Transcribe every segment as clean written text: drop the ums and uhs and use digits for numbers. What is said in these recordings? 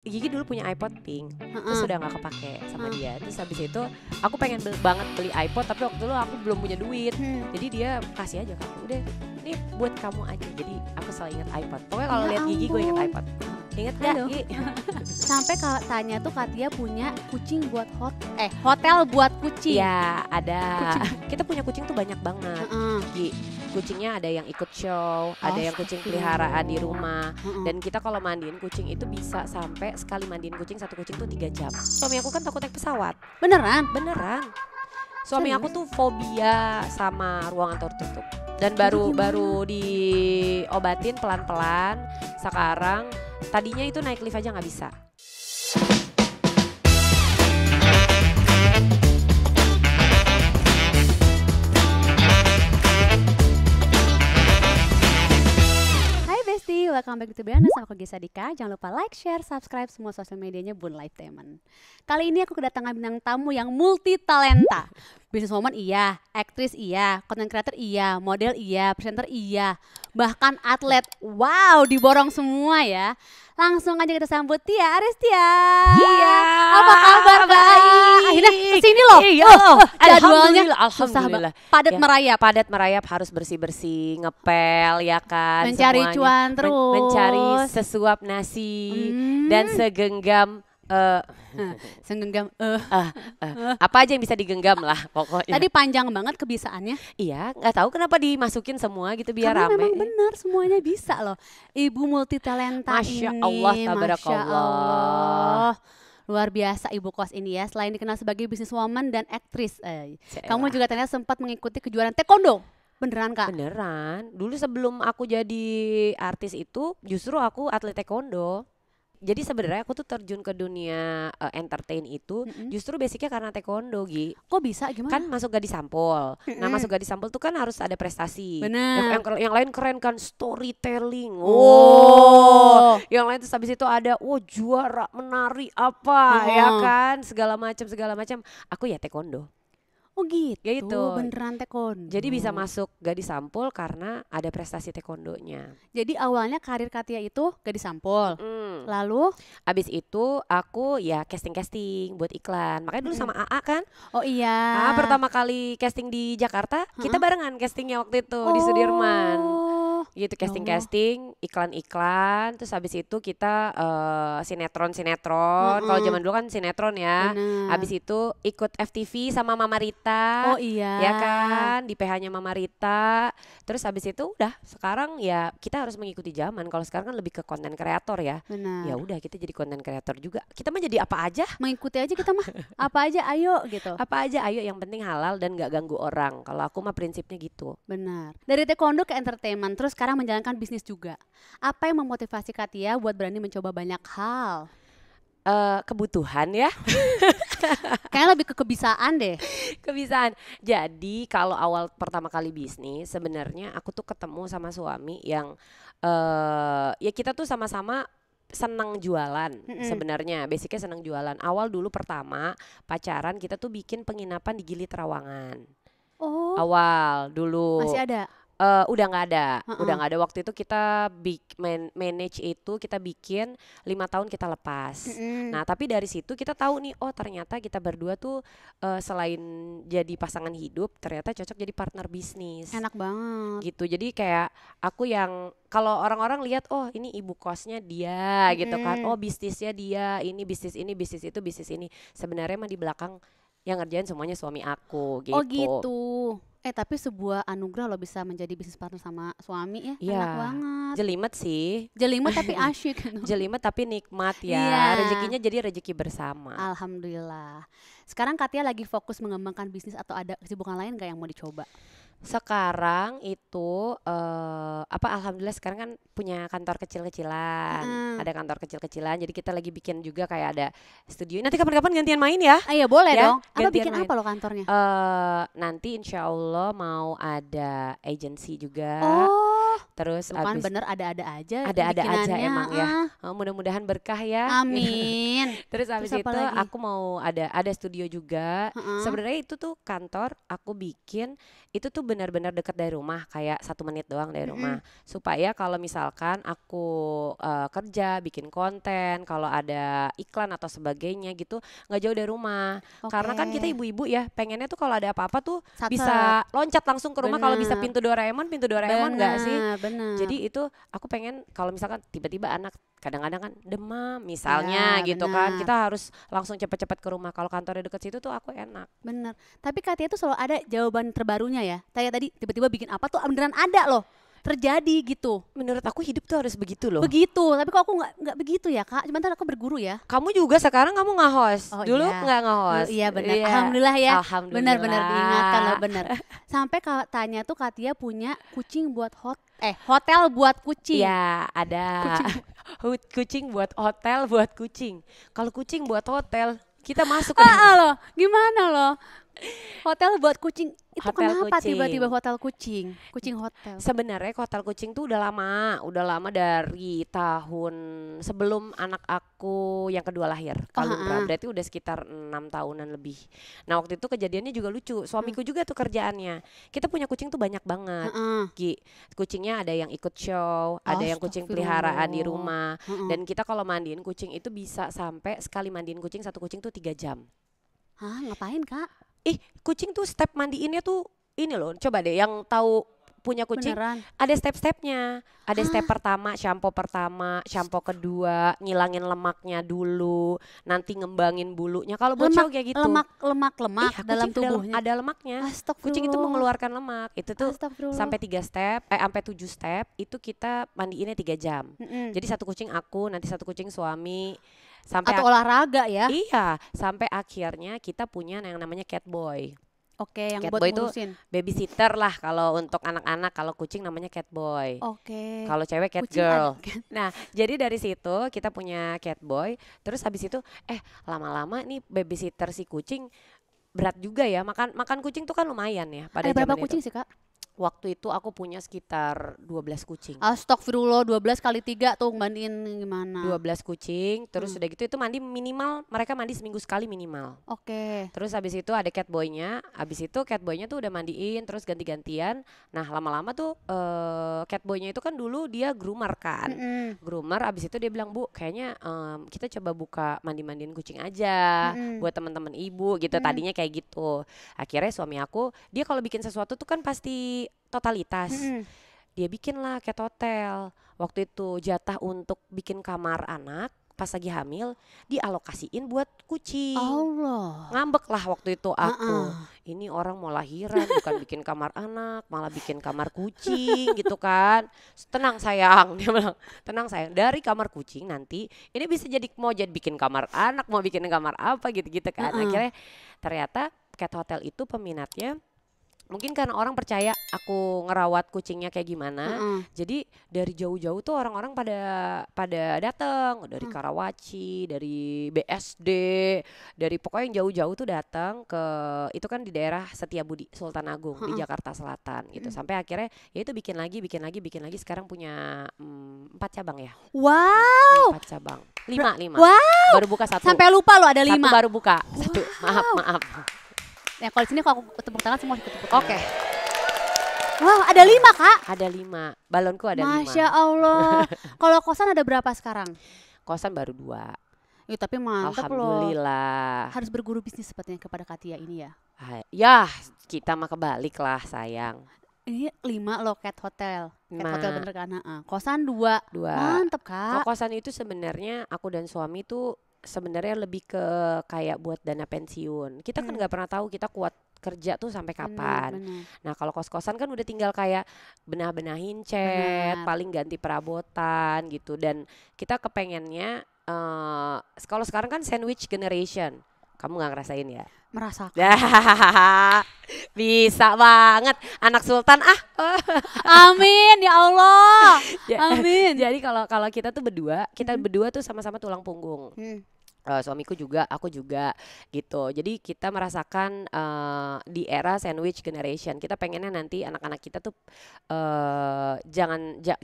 Gigi dulu punya iPod pink, terus udah nggak kepake sama Heeh. dia. Terus habis itu aku pengen banget beli iPod, tapi waktu itu aku belum punya duit. Jadi dia kasih aja ke aku, udah ini buat kamu aja. Jadi aku selalu ingat iPod. Pokoknya kalau Ya lihat Gigi gue ingat ampun. iPod. Ingat gak? Aduh. Gi? Sampai Katia tuh Katia punya kucing buat hotel buat kucing. Iya ada. Kita punya kucing tuh banyak banget. Heeh. Gi. Kucingnya ada yang ikut show, ada yang kucing peliharaan di rumah. Heeh. Dan kita kalau mandiin kucing itu bisa sampai sekali mandiin kucing, satu kucing tuh 3 jam. Suami aku kan takut naik pesawat. Beneran? Beneran. Suami Serius? aku tuh fobia sama ruangan tertutup. Dan Jadi baru diobatin pelan-pelan. Sekarang tadinya itu naik lift aja nggak bisa. Hai Besti, welcome back to Beyond sama aku Gesa Dika. Jangan lupa like, share, subscribe semua sosial medianya Bun Lifetainment. Kali ini aku kedatangan bintang tamu yang multi talenta. Businesswoman iya, aktris iya, content creator iya, model iya, presenter iya, bahkan atlet. Wow, diborong semua ya. Langsung aja kita sambut Tia Arestia. Iya. Apa kabar baik? Akhirnya kesini loh. Iya. Jadwalnya susah Alhamdulillah. padat Ya, merayap. Padat merayap, harus bersih-bersih, ngepel ya kan. Mencari semuanya. cuan terus. Mencari sesuap nasi dan segenggam Senggenggam. apa aja yang bisa digenggam lah pokoknya. Tadi panjang banget kebisaannya. Iya, nggak tahu kenapa dimasukin semua gitu biar Karena rame. memang benar semuanya bisa loh. Ibu multi talenta Masya ini. Allah, Masya tabarakallah. Allah. Luar biasa ibu kos ini ya. Selain dikenal sebagai businesswoman dan aktris. Kamu juga ternyata sempat mengikuti kejuaraan taekwondo. Beneran Kak? Beneran. Dulu sebelum aku jadi artis itu justru aku atlet taekwondo. Jadi sebenarnya aku tuh terjun ke dunia entertain itu justru basicnya karena taekwondo, Gi. Kok bisa gimana? Kan masuk gadis sampul. Nah, masuk gadis sampul tuh kan harus ada prestasi. Bener. Yang lain keren kan, storytelling. Oh. Yang lain tuh habis itu ada juara menari apa ya kan, segala macam. Aku ya taekwondo. Oh gitu. Gitu. Beneran taekwondo. Jadi bisa masuk gadis sampul karena ada prestasi taekwondonya. Jadi awalnya karir Katia itu gadis sampul. Lalu Abis itu aku ya casting buat iklan. Makanya dulu sama AA kan. oh iya. AA pertama kali casting di Jakarta, kita barengan castingnya waktu itu di Sudirman. Gitu casting, iklan-iklan. Terus habis itu kita sinetron. Kalau zaman dulu kan sinetron ya. Bener. Habis itu ikut FTV sama Mama Rita. Oh iya. Ya kan, di PH-nya Mama Rita. Terus habis itu udah sekarang ya kita harus mengikuti zaman. Kalau sekarang kan lebih ke konten kreator ya. Benar. Ya udah kita jadi konten kreator juga. Kita mah jadi apa aja. Mengikuti aja kita mah. Apa aja ayo gitu. Apa aja ayo yang penting halal dan gak ganggu orang. Kalau aku mah prinsipnya gitu. Benar. Dari taekwondo ke entertainment terus sekarang menjalankan bisnis juga. Apa yang memotivasi Katia buat berani mencoba banyak hal? Kebutuhan ya. Kayaknya lebih ke kebisaan deh. Kebiasaan. Jadi kalau awal pertama kali bisnis sebenarnya aku tuh ketemu sama suami yang ya kita tuh sama-sama senang jualan sebenarnya. Basicnya senang jualan. Awal dulu pertama pacaran kita tuh bikin penginapan di Gili Trawangan. Oh. Awal dulu. Masih ada. Udah nggak ada waktu itu kita manage itu kita bikin 5 tahun kita lepas. Nah tapi dari situ kita tahu nih ternyata kita berdua tuh selain jadi pasangan hidup ternyata cocok jadi partner bisnis. Enak banget. Gitu jadi kayak aku yang kalau orang-orang lihat ini ibu kosnya dia gitu kan, bisnisnya dia, ini bisnis itu bisnis ini, sebenarnya mah di belakang yang ngerjain semuanya suami aku gitu. Oh gitu. Tapi sebuah anugerah lo bisa menjadi bisnis partner sama suami ya. Iya. Enak banget. Jelimet sih. Jelimet tapi asyik. Jelimet tapi nikmat ya. Iya. Rezekinya jadi rezeki bersama. Alhamdulillah. Sekarang Katia lagi fokus mengembangkan bisnis atau ada kesibukan lain gak yang mau dicoba? Sekarang itu alhamdulillah sekarang kan punya kantor kecil-kecilan. Ada kantor kecil-kecilan. Jadi kita lagi bikin juga kayak ada studio. Nanti kapan-kapan gantian main ya. Iya boleh Ya, dong. Apa gantian bikin main. apa lo kantornya? Nanti insya Allah mau ada agency juga. Oh Terus Bukan abis bener ada-ada aja ada-ada aja bikinannya, emang ya. Mudah-mudahan berkah ya. Amin. Terus abis Terus apa itu lagi? aku mau ada studio juga. Heeh. Sebenarnya itu tuh kantor aku bikin itu tuh benar-benar dekat dari rumah, kayak 1 menit doang dari rumah. Supaya kalau misalkan aku kerja, bikin konten, kalau ada iklan atau sebagainya gitu, nggak jauh dari rumah. Karena kan kita Oke. ibu-ibu ya, pengennya tuh kalau ada apa-apa tuh Sat-set. bisa loncat langsung ke rumah. Kalau bisa Bener. pintu Doraemon nggak sih? Bener. Jadi itu aku pengen kalau misalkan tiba-tiba anak kadang-kadang kan demam misalnya Ya, gitu kan, benar. kita harus langsung cepet-cepet ke rumah. Kalau kantornya deket situ tuh aku enak. Bener. Tapi Katia tuh selalu ada jawaban terbarunya ya. Kayak tadi tiba-tiba bikin apa tuh beneran ada loh. Terjadi gitu. Menurut aku hidup tuh harus begitu loh. Begitu. Tapi kok aku nggak begitu ya Kak. Cuman ntar aku berguru ya. Kamu juga sekarang kamu nge-host. Oh, Dulu iya. nggak nge-host. Iya benar. Alhamdulillah ya. Alhamdulillah. Benar-benar diingatkan loh bener. Sampai tanya tuh Katia punya kucing buat hotel buat kucing. Iya, ada. Kucing buat hotel, buat kucing. Kalau kucing buat hotel, kita masuk ke Loh, gimana loh? Hotel buat kucing itu Hotel kenapa kucing. tiba-tiba hotel kucing? Kucing hotel. Sebenarnya hotel kucing tuh udah lama dari tahun sebelum anak aku yang kedua lahir, Kalundra. Berarti udah sekitar 6 tahunan lebih. Nah waktu itu kejadiannya juga lucu. Suamiku juga tuh kerjaannya. Kita punya kucing tuh banyak banget. Gi. Kucingnya ada yang ikut show, ada yang kucing peliharaan di rumah. Dan kita kalau mandiin kucing itu bisa sampai sekali mandiin kucing, satu kucing tuh 3 jam. Hah, ngapain Kak? Kucing tuh step mandiinnya tuh ini loh. Coba deh yang tahu punya kucing, Beneran? ada step-stepnya. Ada step pertama, shampoo kedua, ngilangin lemaknya dulu, nanti ngembangin bulunya. Kalau buat show kayak gitu. Lemak Iya, dalam kucing tubuhnya. ada lemaknya. Astagfirullah. Kucing itu mengeluarkan lemak. Itu tuh Astagfirullah. sampai 3 step, sampai 7 step itu kita mandiinnya 3 jam. Jadi satu kucing aku, nanti satu kucing suami. Sampai Atau olahraga ya? Iya, sampai akhirnya kita punya yang namanya cat boy. Oke, yang Cat buat boy itu ngurusin. babysitter lah kalau untuk anak-anak. Kalau kucing namanya cat boy. Oke. Kalau cewek cat Kucing girl. ada- Nah, jadi dari situ kita punya cat boy. Terus habis itu lama-lama nih babysitter si kucing berat juga ya. Makan kucing tuh kan lumayan ya pada Ada berapa zaman kucing itu. sih Kak? Waktu itu aku punya sekitar 12 kucing. Astagfirullah, 12 kali 3 tuh mandiin gimana? 12 kucing, terus udah gitu itu mandi minimal, mereka mandi seminggu sekali minimal. Oke. Terus habis itu ada cat boy-nya, habis itu cat boy-nya tuh udah mandiin, terus ganti-gantian. Nah lama-lama tuh cat boy-nya itu kan dulu dia groomer kan. Groomer, habis itu dia bilang, Bu kayaknya kita coba buka mandi-mandiin kucing aja buat teman-teman ibu gitu. Tadinya kayak gitu. Akhirnya suami aku, dia kalau bikin sesuatu tuh kan pasti totalitas. Dia bikin lah cat hotel. Waktu itu jatah untuk bikin kamar anak pas lagi hamil dialokasiin buat kucing. Allah. Ngambek lah waktu itu aku. Ini orang mau lahiran bukan bikin kamar anak, malah bikin kamar kucing gitu kan. Tenang sayang, dia bilang. Tenang sayang, dari kamar kucing nanti ini bisa jadi bikin kamar anak, mau bikin kamar apa gitu-gitu kan. Akhirnya ternyata cat hotel itu peminatnya mungkin karena orang percaya aku ngerawat kucingnya kayak gimana. Jadi dari jauh-jauh tuh orang-orang pada datang dari Karawaci, dari BSD, dari pokoknya yang jauh-jauh tuh datang ke itu kan di daerah Setiabudi, Sultan Agung di Jakarta Selatan gitu. Sampai akhirnya ya itu bikin lagi sekarang punya 4 cabang ya. Wow. 4 cabang. 5. Wow. Baru buka 1. Sampai lupa loh ada 5. Satu baru buka. 1. Maaf. Ya kalau di sini kalau aku tepuk tangan semua ikut tepuk tangan. Oke. Wow, ada 5 Kak. Ada 5. Balonku ada 5. Masya Allah. Kalau kosan ada berapa sekarang? Kosan baru 2. Ya tapi mantap loh. Alhamdulillah. Harus berguru bisnis sepertinya kepada Katia ini ya. Ya kita mah kebalik lah sayang. Ini 5 loh cat hotel. Cat Nah. hotel bener kan? Kosan 2. 2. Mantep Kalau Kak. kosan itu sebenarnya aku dan suami tuh sebenarnya lebih ke kayak buat dana pensiun. Kita kan nggak pernah tahu kita kuat kerja tuh sampai kapan. Bener. Nah kalau kos-kosan kan udah tinggal kayak benah-benahin cat, Benar. paling ganti perabotan gitu. Dan kita kepengennya kalau sekarang kan sandwich generation. Kamu nggak ngerasain ya? Merasakan. Bisa banget anak sultan Amin ya Allah. Amin. Jadi kalau kita tuh berdua, kita berdua tuh sama-sama tulang punggung. Suamiku juga, aku juga gitu. Jadi kita merasakan di era sandwich generation. Kita pengennya nanti anak-anak kita tuh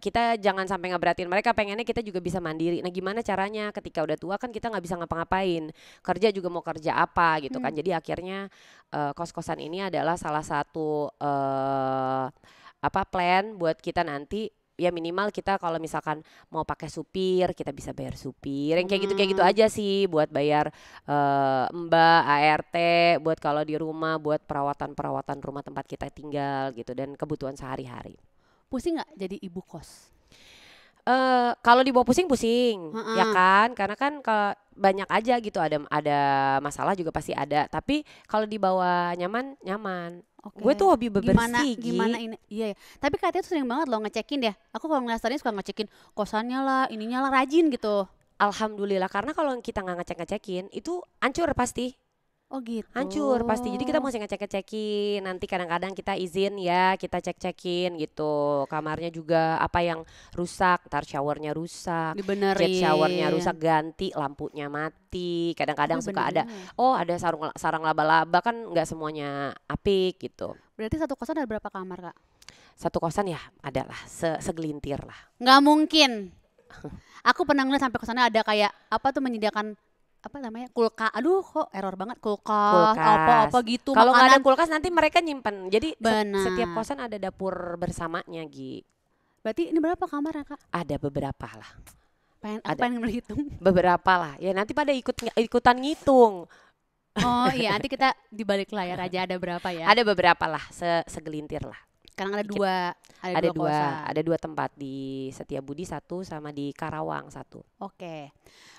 kita jangan sampai ngeberatin mereka. Pengennya kita juga bisa mandiri. Nah, gimana caranya? Ketika udah tua kan kita nggak bisa ngapa-ngapain. Kerja juga mau kerja apa gitu kan. Jadi akhirnya kos-kosan ini adalah salah satu plan buat kita nanti. Ya minimal kita kalau misalkan mau pakai supir kita bisa bayar supir yang kayak gitu aja sih, buat bayar mbak ART, buat kalau di rumah buat perawatan rumah tempat kita tinggal gitu, dan kebutuhan sehari-hari. Pusing nggak jadi ibu kos? Kalau dibawa pusing ya kan, karena kan banyak aja gitu, ada masalah juga pasti ada, tapi kalau dibawa nyaman. Okay. Gue tuh hobi bebersih. Gimana ini? Iya, ya. Tapi katanya tuh sering banget loh ngecekin deh. Aku kalau ngeliat story suka ngecekin kosannya lah, ininya lah, rajin gitu. Alhamdulillah, karena kalau kita nggak ngecek-ngecekin itu hancur pasti. Oh gitu. Hancur pasti. Jadi kita mesti ngecek-ngecekin. Nanti kadang-kadang kita izin ya, kita cek-cekin gitu. Kamarnya juga apa yang rusak, ntar showernya rusak, dibenerin. jet showernya rusak, ganti, lampunya mati. Kadang-kadang suka ada sarang laba-laba, kan nggak semuanya apik gitu. Berarti satu kosan ada berapa kamar, Kak? Satu kosan ya adalah segelintir lah. Nggak mungkin. Aku pernah ngeliat sampai kosannya ada kayak apa tuh, menyediakan apa namanya, kulkas. Aduh kok error banget, kulkas. Apa gitu. Kalau nggak ada kulkas nanti mereka nyimpen. Jadi setiap kosan ada dapur bersamanya, Gi. Berarti ini berapa kamar ya, Kak? Ada beberapa lah. Pengen menghitung. Beberapa lah. Ya nanti pada ikutan ngitung. Oh iya, nanti kita di balik layar aja ada berapa ya? Ada beberapa lah, segelintir lah. Sekarang ada dua tempat, di Setiabudi satu sama di Karawang satu. Oke.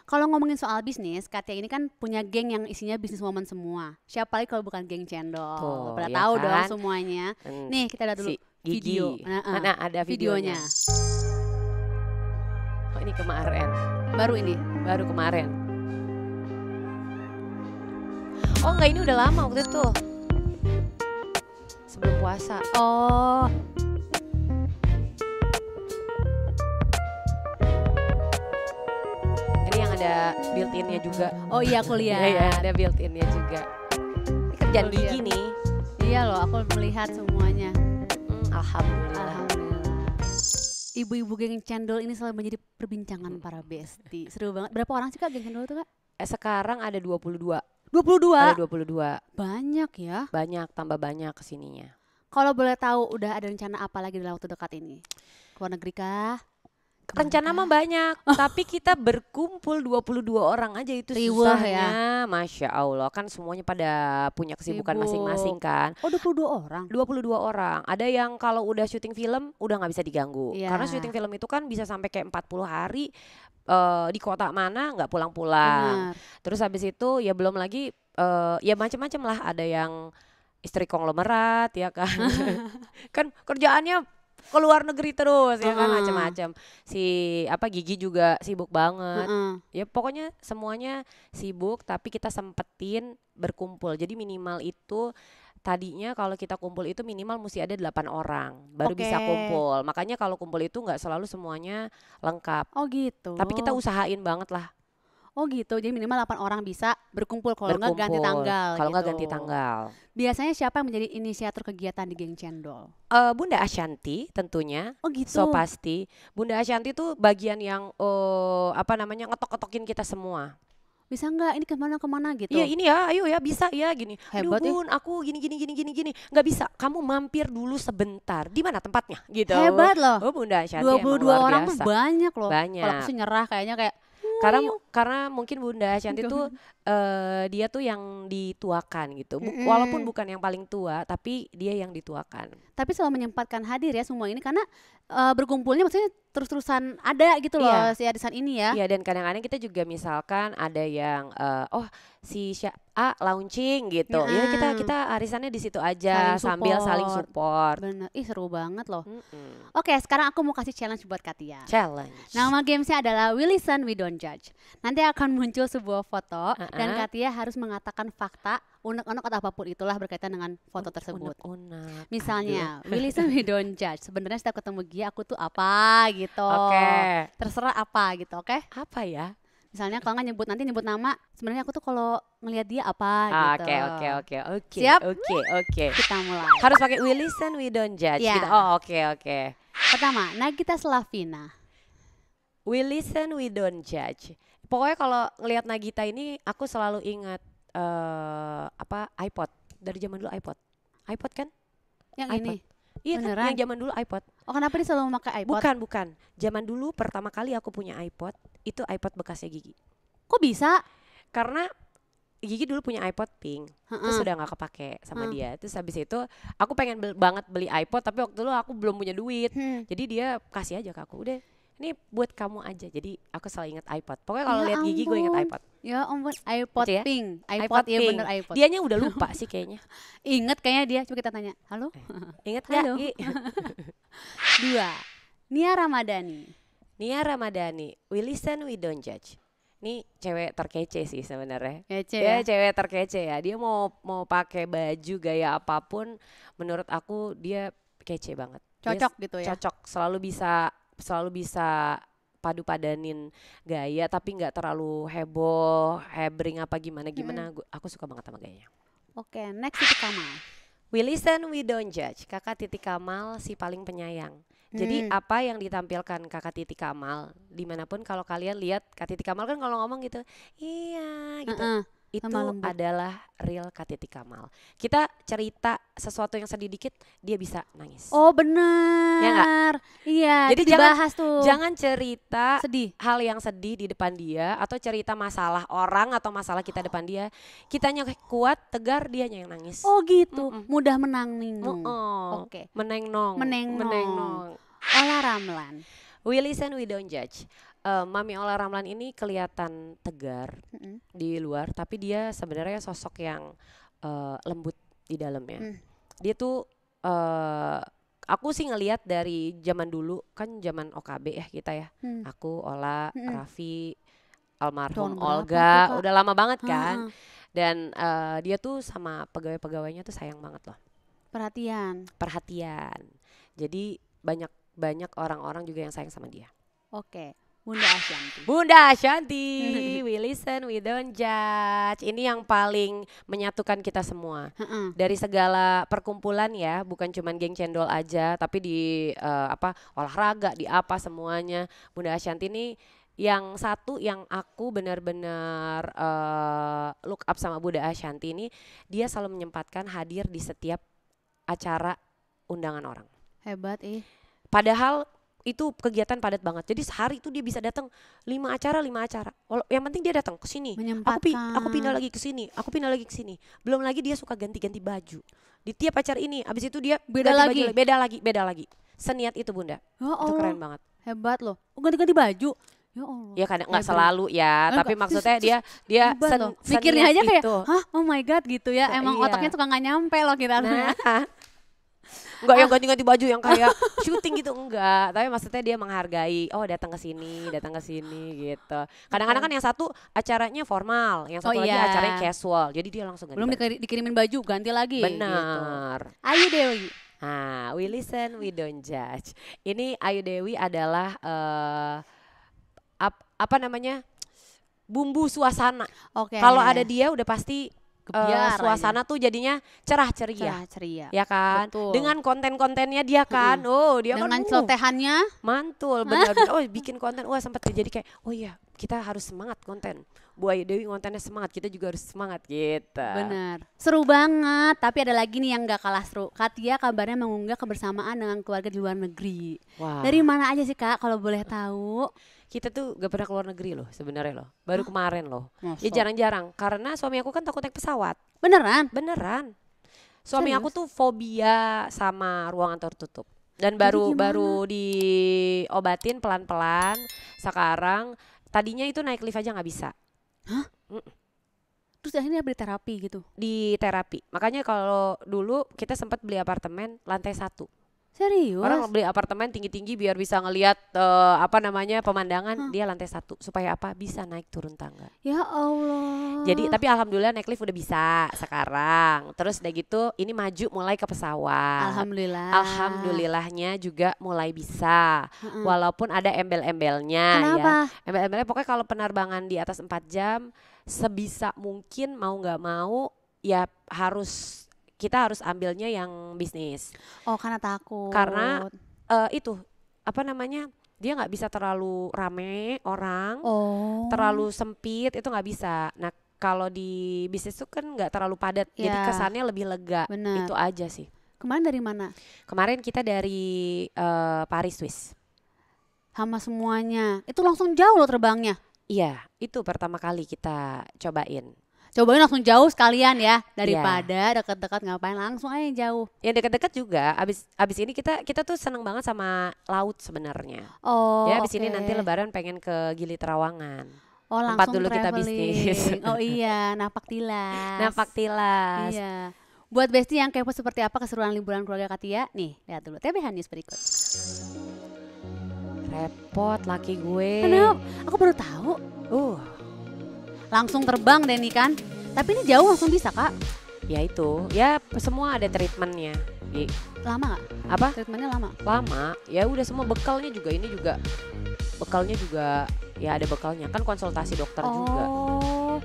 Kalau ngomongin soal bisnis, Katia ini kan punya geng yang isinya bisnis woman semua. Siapa lagi kalau bukan geng Cendol? Tuh, Pada ya tahu kan? dong semuanya. Nih kita lihat dulu video. Mana ada videonya? Oh, ini kemarin. Baru kemarin. Oh enggak, ini udah lama waktu itu. Sebelum puasa. Oh. Ini yang ada built-innya juga. Oh iya, aku lihat. Iya, ada built-innya juga. Ini kerjaan gigi nih. Iya loh, aku melihat semuanya. Alhamdulillah. Ibu-ibu geng Cendol ini selalu menjadi perbincangan para besti. Seru banget. Berapa orang sih, Kak, geng Cendol itu, Kak? Sekarang ada 22. 22? Ada 22. Banyak ya? Banyak, tambah banyak kesininya. Kalau boleh tahu, udah ada rencana apa lagi dalam waktu dekat ini? Keluar negeri kah? Rencana mah banyak, tapi kita berkumpul 22 orang aja itu susahnya ya? Masya Allah, kan semuanya pada punya kesibukan masing-masing kan. Oh, 22 orang? 22 orang. Ada yang kalau udah syuting film udah gak bisa diganggu. Karena syuting film itu kan bisa sampai kayak 40 hari di kota mana gak pulang-pulang. Terus habis itu ya belum lagi ya macam-macam lah. Ada yang istri konglomerat ya kan. Kan kerjaannya keluar negeri terus ya kan, macam-macam. Gigi juga sibuk banget. Ya pokoknya semuanya sibuk, tapi kita sempetin berkumpul. Jadi minimal itu tadinya kalau kita kumpul itu minimal mesti ada 8 orang baru bisa kumpul. Makanya kalau kumpul itu nggak selalu semuanya lengkap. Oh gitu. Tapi kita usahain banget lah. Oh gitu, jadi minimal 8 orang bisa berkumpul, kalau nggak ganti tanggal. Kalau nggak ganti tanggal. Biasanya siapa yang menjadi inisiator kegiatan di geng Cendol? Bunda Ashanti tentunya. Oh gitu. So pasti Bunda Ashanti tuh bagian yang ngetok-ketokin kita semua. Bisa nggak ini kemana gitu? Iya ini ya, ayo ya, bisa ya gini. Hebat. Aduh Bun, aku gini. Nggak bisa, kamu mampir dulu sebentar. Di mana tempatnya? Gitu. Hebat loh. Oh Bunda Ashanti 22 orang tuh banyak loh. Banyak. Kalau aku sih nyerah kayaknya kayak. Karena mungkin Bunda Ashanti tuh dia tuh yang dituakan gitu. Walaupun bukan yang paling tua, tapi dia yang dituakan. Tapi selalu menyempatkan hadir ya semua ini karena berkumpulnya maksudnya terus-terusan ada gitu loh si arisan ini ya. Iya, dan kadang-kadang kita juga misalkan ada yang si A launching gitu. Ya kita arisannya di situ aja sambil saling support. Bener. Ih seru banget loh. Oke, sekarang aku mau kasih challenge buat Katia. Challenge. Nama gamesnya adalah We Listen We Don't Judge. Nanti akan muncul sebuah foto dan Katia harus mengatakan fakta, unek-unek atau apapun itulah berkaitan dengan foto tersebut. Unek-unek. Misalnya, We Listen We Don't Judge. Sebenarnya setiap ketemu Gia aku tuh apa gitu. Oke. Terserah apa gitu, oke? Apa ya? Misalnya kalau nggak nyebut nama, sebenarnya aku tuh kalau ngelihat dia apa gitu. Oke. Siap? Oke. Kita mulai. Harus pakai we listen, we don't judge Ya. gitu. Oh, oke. Pertama, Nagita Slavina. We listen, we don't judge. Pokoknya kalau ngelihat Nagita ini aku selalu ingat iPod. Dari zaman dulu iPod kan? Yang iPod. ini. Iya kan, Beneran? yang zaman dulu iPod. Oh, kenapa dia selalu memakai iPod? Bukan. Zaman dulu pertama kali aku punya iPod, itu iPod bekasnya Gigi. Kok bisa? Karena Gigi dulu punya iPod pink, terus sudah nggak kepake sama dia. Terus habis itu aku pengen banget beli iPod, tapi waktu dulu aku belum punya duit. Jadi dia kasih aja ke aku, udah ini buat kamu aja. Jadi aku selalu ingat iPod. Pokoknya kalau lihat Gigi gue ingat iPod. Ya ampun, iPod Gitu ya? pink. iPod ya pink. bener iPod. Dianya udah lupa sih kayaknya. Ingat kayaknya dia. Coba kita tanya. Halo? Ingat nggak? Halo. Gi? 2. Nia Ramadhani. Nia Ramadhani, we listen, we don't judge. Ini cewek terkece sih sebenarnya. Kece Dia ya. cewek terkece ya. Dia mau pakai baju gaya apapun, menurut aku dia kece banget. Cocok Dia gitu ya. Cocok, selalu bisa padu-padanin gaya tapi nggak terlalu heboh, hebring apa gimana. Aku suka banget sama gayanya. Oke, next Titi Kamal. We listen, we don't judge. Kakak Titi Kamal si paling penyayang. Jadi apa yang ditampilkan Kakak Titi Kamal, dimanapun kalau kalian lihat Kak Titi Kamal kan kalau ngomong gitu, iya gitu. Itu adalah real Kak Titi Kamal. Kita cerita sesuatu yang sedih dikit, dia bisa nangis. Oh benar. Ya nggak? Iya. Jadi dibahas tuh. Jangan cerita sedih. hal yang sedih di depan dia atau cerita masalah orang atau masalah kita depan dia. Kitanya kuat, tegar, dianya yang nangis. Oh gitu. Mudah menangning. Oke. Menengnong. Ola Ramlan. We listen, we don't judge. Mami Ola Ramlan ini kelihatan tegar di luar, tapi dia sebenarnya sosok yang lembut di dalamnya. Dia tuh aku sih ngelihat dari zaman dulu, kan zaman OKB ya kita ya. Aku, Ola, Raffi, almarhum Olga, udah lama banget kan. Dan dia tuh sama pegawai-pegawainya tuh sayang banget loh. Perhatian. Jadi banyak orang-orang juga yang sayang sama dia. Oke. Bunda Ashanti, we listen, we don't judge. Ini yang paling menyatukan kita semua. Dari segala perkumpulan ya, bukan cuman geng cendol aja, tapi di olahraga, di apa semuanya. Bunda Ashanti ini yang satu yang aku benar-benar look up sama Bunda Ashanti ini, dia selalu menyempatkan hadir di setiap acara undangan orang. Hebat Padahal itu kegiatan padat banget. Jadi sehari itu dia bisa datang 5 acara. Yang penting dia datang ke sini. Aku pindah lagi ke sini. Belum lagi dia suka ganti-ganti baju. Di tiap acara ini, abis itu dia beda lagi. Seniat itu Bunda. Itu keren banget. Hebat loh. Ganti-ganti baju. Ya Allah. Ya kadang nggak selalu ya, tapi maksudnya dia mikirnya aja kayak, itu. oh my god gitu ya. Emang otaknya suka nggak nyampe loh kita. Enggak yang ganti-ganti baju yang kayak syuting gitu, enggak. Tapi maksudnya dia menghargai, datang ke sini gitu. Kadang-kadang kan yang satu acaranya formal, yang satu lagi acaranya casual. Jadi dia langsung ganti. Belum dikirimin baju, ganti lagi. Benar. Gitu. Ayu Dewi. We listen, we don't judge. Ini Ayu Dewi adalah bumbu suasana. Kalau ada dia udah pasti suasana tuh jadinya cerah ceria, ya kan. Betul. Dengan konten-kontennya dia kan, dia dengan celotehannya mantul, benar. Bikin konten, sempat jadi kayak, kita harus semangat konten. Bu Ayu Dewi kontennya semangat, kita juga harus semangat gitu. Benar, seru banget. Tapi ada lagi nih yang gak kalah seru. Katia kabarnya mengunggah kebersamaan dengan keluarga di luar negeri. Dari mana aja sih Kak, kalau boleh tahu? Kita tuh gak pernah keluar negeri loh sebenarnya loh. Baru kemarin loh. Ya jarang-jarang. Karena suami aku kan takut naik pesawat. Beneran. Suami aku tuh fobia sama ruangan tertutup. Dan baru diobatin pelan-pelan. Sekarang tadinya itu naik lift aja gak bisa. Terus akhirnya beli terapi gitu? Di terapi. Makanya kalau dulu kita sempat beli apartemen lantai 1. Serius? Orang beli apartemen tinggi-tinggi biar bisa ngelihat pemandangan. Dia lantai 1 supaya apa? Bisa naik turun tangga. Ya Allah. Jadi tapi alhamdulillah naik lift udah bisa sekarang. Terus udah gitu ini maju mulai ke pesawat. Alhamdulillah. Alhamdulillahnya juga mulai bisa. Walaupun ada embel-embelnya. Kenapa? Ya. Embel-embelnya pokoknya kalau penerbangan di atas 4 jam sebisa mungkin mau nggak mau ya kita harus ambilnya yang bisnis. Oh, karena takut. Karena dia nggak bisa terlalu rame orang, terlalu sempit itu nggak bisa. Nah kalau di bisnis itu kan nggak terlalu padat, jadi kesannya lebih lega. Bener. Itu aja sih. Kemarin dari mana? Kemarin kita dari Paris, Swiss. Sama semuanya. Itu langsung jauh loh terbangnya. Iya, itu pertama kali kita cobain. Cobain langsung jauh sekalian ya, daripada dekat-dekat ngapain, langsung aja jauh. Yang dekat-dekat juga. Abis ini kita tuh seneng banget sama laut sebenarnya. Oh, ya abis ini nanti Lebaran pengen ke Gili Trawangan. Oh, tempat langsung dulu kita bisnis. Oh iya, napak tilas. Napak tilas. Iya. Buat Besti yang kepo seperti apa keseruan liburan keluarga Katia, nih lihat dulu TBH News berikut. Repot laki gue. Kenapa? Aku baru tahu. Langsung terbang deh nih kan. Tapi ini jauh langsung bisa Kak. Ya itu, ya semua ada treatmentnya. Lama gak? Apa? Treatmentnya lama? Lama, ya udah semua bekalnya juga ya ada bekalnya. Kan konsultasi dokter juga. Oh,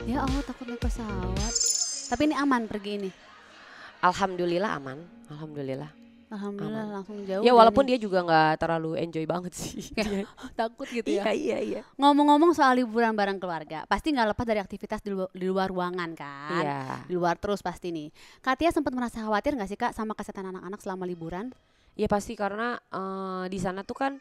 ya Allah takut naik pesawat. Tapi ini aman pergi ini? Alhamdulillah aman, alhamdulillah langsung jauh. Ya walaupun dia juga nggak terlalu enjoy banget sih. Takut gitu ya. Iya. Ngomong-ngomong soal liburan bareng keluarga, pasti nggak lepas dari aktivitas di luar ruangan kan? Iya. Di luar terus pasti nih. Katia sempat merasa khawatir nggak sih Kak sama kesehatan anak-anak selama liburan? Ya pasti karena di sana tuh kan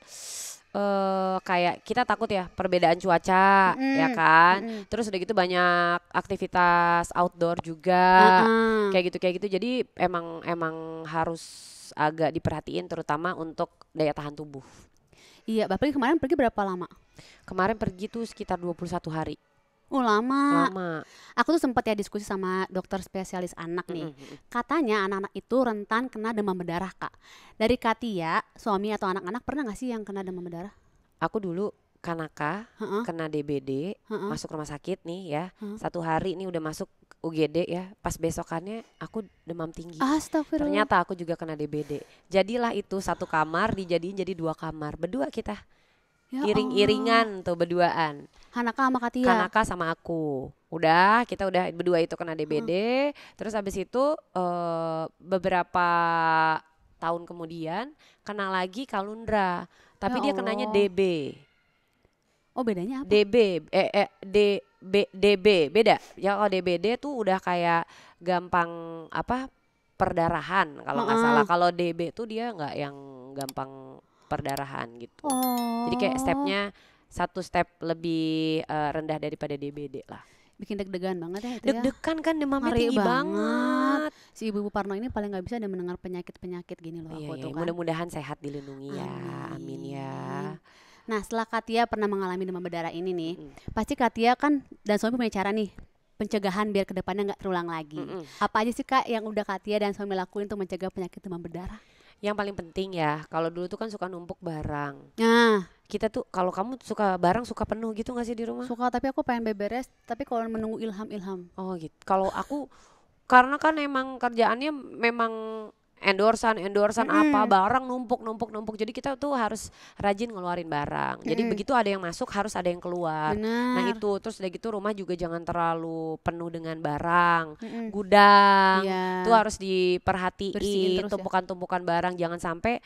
kayak kita takut ya perbedaan cuaca ya kan. Terus udah gitu banyak aktivitas outdoor juga kayak gitu. Jadi emang harus agak diperhatiin terutama untuk daya tahan tubuh. Iya, Bapak kemarin pergi berapa lama? Kemarin pergi tuh sekitar 21 hari. Lama. Aku tuh sempat ya diskusi sama dokter spesialis anak nih. Katanya anak-anak itu rentan kena demam berdarah Kak. Dari Katia, suami atau anak-anak pernah gak sih yang kena demam berdarah? Aku dulu kanaka, kena DBD, masuk rumah sakit nih ya. 1 hari nih udah masuk UGD ya. Pas besokannya aku demam tinggi. Astagfirullah. Ternyata aku juga kena DBD. Jadilah itu 1 kamar dijadiin jadi 2 kamar. Berdua kita. Ya iring-iringan tuh berduaan. Hanaka sama Katia. Hanaka sama aku. Kita udah berdua itu kena DBD. Terus habis itu beberapa tahun kemudian kena lagi Kalundra. Tapi dia kenanya DB. Oh, bedanya apa? DB beda. Ya kalau DBD tuh udah kayak gampang perdarahan kalau nggak salah. Kalau DB tuh dia nggak yang gampang perdarahan gitu. Jadi kayak stepnya 1 step lebih rendah daripada DBD lah. Bikin deg-degan banget ya itu. Deg-degan kan demamnya tinggi banget. Si Ibu Parno ini paling nggak bisa ada mendengar penyakit-penyakit gini loh. Iya, tuh kan. Mudah-mudahan sehat dilindungi ya. Amin ya. Nah setelah Katia pernah mengalami demam berdarah ini nih, pasti Katia kan dan suami punya cara nih pencegahan biar kedepannya nggak terulang lagi. Apa aja sih Kak yang udah Katia dan suami lakuin untuk mencegah penyakit demam berdarah? Yang paling penting ya, kalau dulu tuh kan suka numpuk barang. Nah, kita tuh kalau kamu suka barang suka penuh gitu nggak sih di rumah? Suka, tapi aku pengen beberes. Tapi kalau menunggu ilham. Oh gitu. Kalau aku karena kan emang kerjaannya memang endorsan apa barang numpuk. Jadi kita tuh harus rajin ngeluarin barang. Jadi begitu ada yang masuk harus ada yang keluar. Bener. Nah itu terus udah gitu rumah juga jangan terlalu penuh dengan barang. Gudang tuh harus diperhatiin tumpukan-tumpukan barang. Jangan sampai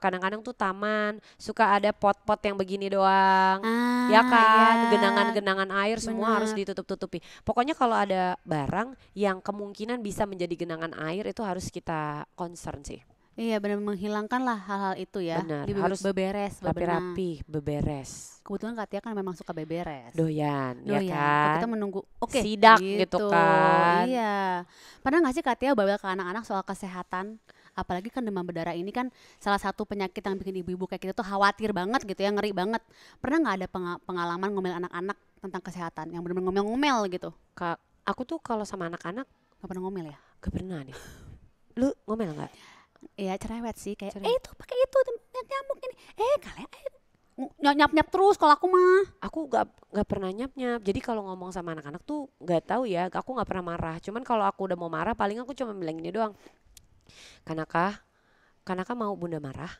kadang-kadang tuh taman suka ada pot-pot yang begini doang. Ya kan, genangan-genangan air semua harus ditutup-tutupi. Pokoknya kalau ada barang yang kemungkinan bisa menjadi genangan air itu harus kita concern sih. Iya benar, menghilangkan lah hal-hal itu ya. Benar, harus beberes, rapi-rapi, beberes. Kebetulan Katia kan memang suka beberes. Doyan. Ya kan. Kita menunggu sidak gitu kan. Iya. Pernah gak sih Katia bawel ke anak-anak soal kesehatan? Apalagi kan demam berdarah ini kan salah satu penyakit yang bikin ibu-ibu kayak kita tuh khawatir banget gitu ya, ngeri banget. Pernah gak ada pengalaman ngomel anak-anak tentang kesehatan yang benar-benar ngomel-ngomel gitu? Aku tuh kalau sama anak-anak gak pernah ngomel ya? Gak pernah deh. Lu ngomel gak? Iya cerewet sih kayak Cerewet. itu pakai itu nyamuk ini. Kalian nyap-nyap terus kalau aku mah. Aku nggak pernah nyap-nyap. Jadi kalau ngomong sama anak-anak tuh nggak tahu ya. Aku nggak pernah marah. Cuman kalau aku udah mau marah, paling aku cuma bilang gini doang. Kanaka mau bunda marah.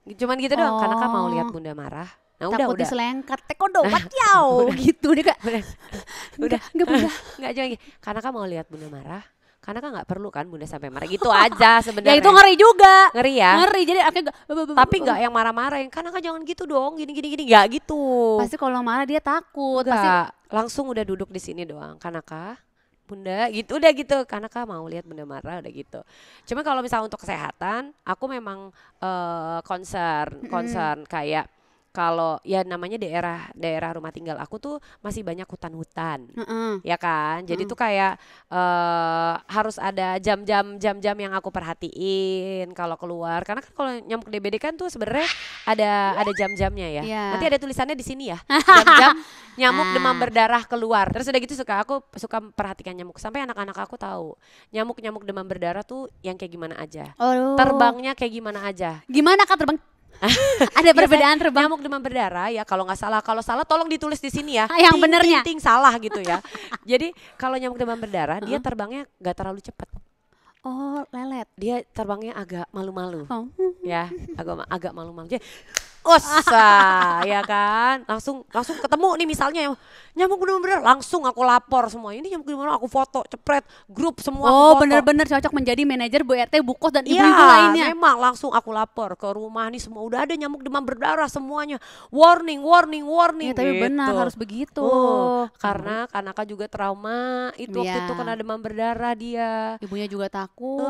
Cuman gitu doang. Kanaka mau lihat bunda marah. Nah Takut udah. diselengkat teko doang yau gitu dia kak. Udah. Enggak bunda. Nggak cuma gini. Kanaka mau lihat bunda marah. Kanaka nggak perlu kan bunda sampai marah. Gitu aja Ya sebenarnya. itu ngeri juga. Ngeri ya. Ngeri jadi akhirnya Tapi nggak yang marah-marah. Yang Kanaka jangan gitu dong. Gini. Nggak gitu. pasti kalau marah dia takut. Enggak, Pasti langsung udah duduk di sini doang. Kanaka, bunda, gitu udah gitu. Kanaka mau lihat bunda marah udah gitu. Cuma kalau misalnya untuk kesehatan, aku memang concern kayak kalau ya namanya daerah rumah tinggal aku tuh masih banyak hutan-hutan. Ya kan? Jadi tuh kayak harus ada jam-jam yang aku perhatiin kalau keluar. Karena kan kalau nyamuk DBD kan tuh sebenarnya ada jam-jamnya ya. Iya. Nanti ada tulisannya di sini ya. Jam-jam nyamuk demam berdarah keluar. Terus udah gitu aku suka perhatikan nyamuk sampai anak-anak aku tahu. Nyamuk demam berdarah tuh yang kayak gimana aja. Oh. Terbangnya kayak gimana aja. Gimana kak terbang? Ada perbedaan terbang. Nyamuk demam berdarah ya kalau nggak salah. Kalau salah tolong ditulis di sini ya. Yang benernya. Ting salah gitu ya. Jadi kalau nyamuk demam berdarah dia terbangnya nggak terlalu cepat. Oh lelet. Dia terbangnya agak malu-malu. Oh. Ya agak malu-malu. Jadi osa ya kan langsung ketemu nih misalnya nyamuk demam berdarah langsung aku lapor semua ini nyamuk demam berdarah aku foto cepret grup semua aku foto. Bener-bener cocok menjadi manajer Bu RT Bu Kos dan Iya, ibu-ibu lainnya. memang langsung aku lapor ke rumah nih semua udah ada nyamuk demam berdarah semuanya. Warning. Ya, tapi gitu. benar harus begitu. Karena Kanaka juga trauma itu waktu itu kena demam berdarah dia. Ibunya juga takut.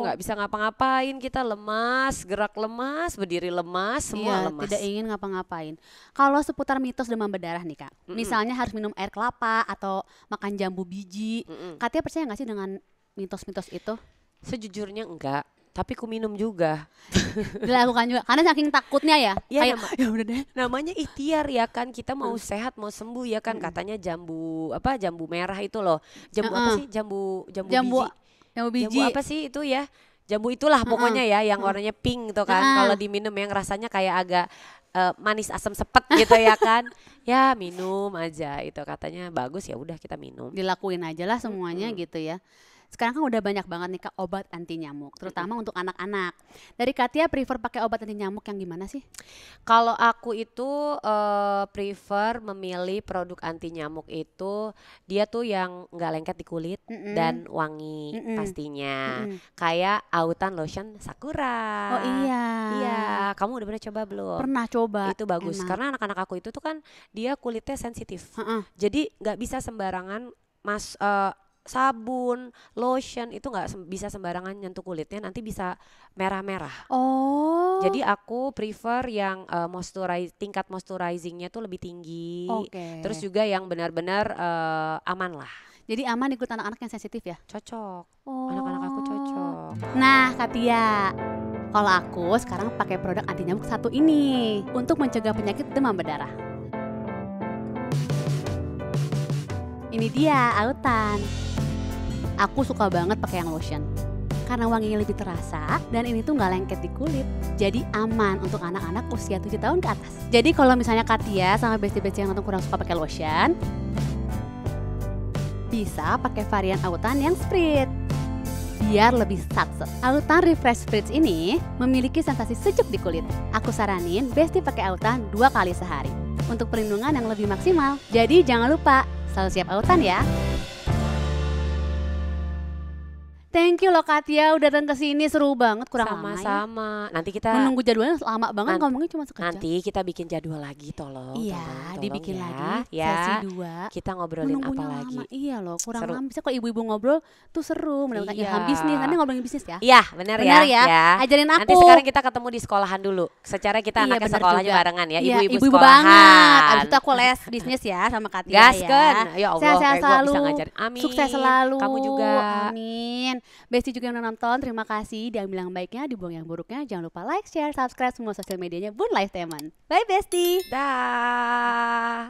Nggak bisa ngapa-ngapain kita lemas, gerak lemas, berdiri lemas, semua lemas. Tidak ingin ngapa-ngapain. Kalau seputar mitos demam berdarah nih kak, misalnya harus minum air kelapa atau makan jambu biji, Katia percaya nggak sih dengan mitos-mitos itu? Sejujurnya enggak, tapi ku minum juga. Dilakukan juga, karena saking takutnya ya. Ya, Kayak ya udah deh. namanya ikhtiar ya kan kita mau sehat mau sembuh ya kan katanya jambu merah itu loh jambu apa sih jambu biji Jambu biji. jambu apa sih itu ya jambu itulah pokoknya ya yang warnanya pink gitu kan kalau diminum yang rasanya kayak agak manis asam sepet gitu ya kan ya minum aja itu katanya bagus ya udah kita minum Dilakuin aja lah semuanya gitu ya. Sekarang kan udah banyak banget nih kak obat anti nyamuk, terutama untuk anak-anak. Dari Katia prefer pakai obat anti nyamuk yang gimana sih? kalau aku itu prefer memilih produk anti nyamuk itu dia tuh yang nggak lengket di kulit dan wangi pastinya kayak autan lotion Sakura. Oh iya. Iya, kamu udah pernah coba belum? Pernah coba. Itu bagus enak. karena anak-anak aku itu tuh kan dia kulitnya sensitif. Jadi nggak bisa sembarangan sabun, lotion itu nggak bisa sembarangan nyentuh kulitnya nanti bisa merah-merah. Oh. Jadi aku prefer yang tingkat moisturizingnya tuh lebih tinggi. Terus juga yang benar-benar aman lah. Jadi aman ikut anak-anak yang sensitif ya? Cocok. Oh. Anak-anak aku cocok. Nah Katia, kalau aku sekarang pakai produk anti nyamuk satu ini untuk mencegah penyakit demam berdarah. Ini dia autan. Aku suka banget pakai yang lotion karena wanginya lebih terasa dan ini tuh nggak lengket di kulit. Jadi aman untuk anak-anak usia 7 tahun ke atas. Jadi kalau misalnya Katia sama bestie-bestie yang nonton kurang suka pakai lotion, bisa pakai varian autan yang sprit biar lebih satset. Autan Refresh Spritz ini memiliki sensasi sejuk di kulit. Aku saranin bestie pakai autan 2 kali sehari untuk perlindungan yang lebih maksimal. Jadi jangan lupa selalu siap autan ya. Thank you loh Katia udah datang ke sini, seru banget, kurang lama ya. Sama-sama. Nanti kita Menunggu jadwalnya lama banget, ngomongnya cuma sekejap. Nanti kita bikin jadwal lagi tolong. Iya, tolong dibikin ya. lagi Ya. sesi 2. Kita ngobrolin Menunggunya apa lagi? lama. Iya loh, kurang Seru. lama. Bisa kalau ibu-ibu ngobrol tuh seru, mendapatkan Iya. ilham bisnis. Nanti ngobrolin bisnis ya. Iya, benar Benar ya. ya. Ajarin aku. Nanti sekarang kita ketemu di sekolahan dulu. Secara kita Iya, anaknya benar sekolahnya juga. barengan ya, Iya, ibu-ibu ibu-ibu sekolahan. banget. Abis itu aku les bisnis ya sama Katia Gasken. Ya Allah, Sehat-sehat kayak gua selalu. bisa ngajarin. Amin. Sukses selalu. Kamu juga. Amin. Bestie juga yang udah nonton, terima kasih. Diambil yang baiknya, dibuang yang buruknya. Jangan lupa like, share, subscribe semua sosial medianya Bun Live Teman. Bye Bestie. Dah.